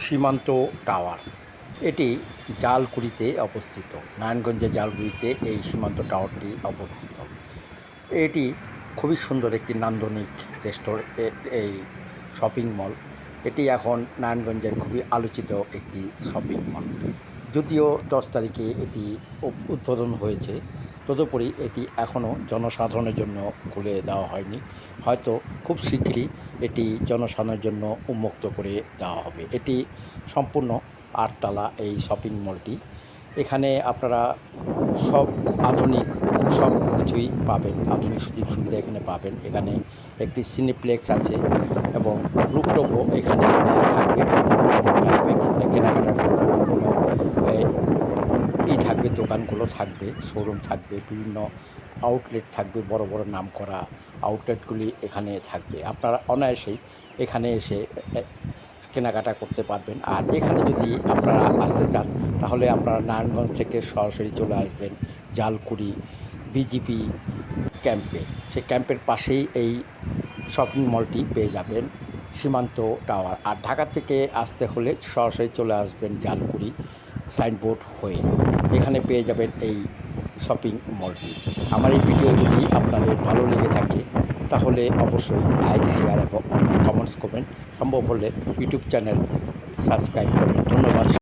সীমান্ত টাওয়ার। এটি জালকুড়িতে অবস্থিত। নারায়ণগঞ্জের জালকুড়িতে এই সীমান্ত টাওয়ারটি অবস্থিত। এটি খুবই সুন্দর একটি নান্দনিক এই শপিং মল। এটি এখন নারায়ণগঞ্জের খুবই আলোচিত একটি শপিং মল। যদিও 10 তারিখে এটি উদ্বোধন হয়েছে, তদুপরি এটি এখনও জনসাধারণের জন্য খুলে দেওয়া হয়নি। হয়তো খুব শীঘ্রই এটি জনসাধারণের জন্য উন্মুক্ত করে দেওয়া হবে। এটি সম্পূর্ণ 8 তলা এই শপিং মলটি। এখানে আপনারা সব আধুনিক সব কিছুই পাবেন, আধুনিক সুযোগ সুবিধা এখানে পাবেন। এখানে একটি সিনেপ্লেক্স আছে এবং রুপটপও এখানে থাকবে, কেনাকাটা করতে বিভিন্ন থাকবে, দোকানগুলো থাকবে, শোরুম থাকবে, বিভিন্ন আউটলেট থাকবে, বড় বড় নাম করা আউটলেটগুলি এখানে থাকবে। আপনারা অনায়াসেই এখানে এসে কেনাকাটা করতে পারবেন। আর এখানে যদি আপনারা আসতে চান তাহলে আপনারা নারায়ণগঞ্জ থেকে সরাসরি চলে আসবেন জালকুড়ি বিজিপি ক্যাম্পে। সেই ক্যাম্পের পাশেই এই শপিং মলটি পেয়ে যাবেন, সীমান্ত টাওয়ার। আর ঢাকা থেকে আসতে হলে সরাসরি চলে আসবেন জালকুড়ি সাইনবোর্ড হয়ে, এখানে পেয়ে যাবেন এই শপিং মলটি। আমার এই ভিডিও যদি আপনাদের ভালো লেগে থাকে তাহলে অবশ্যই লাইক, শেয়ার এবং কমেন্টস করবেন। সম্ভব হলে ইউটিউব চ্যানেল সাবস্ক্রাইব করবেন। ধন্যবাদ।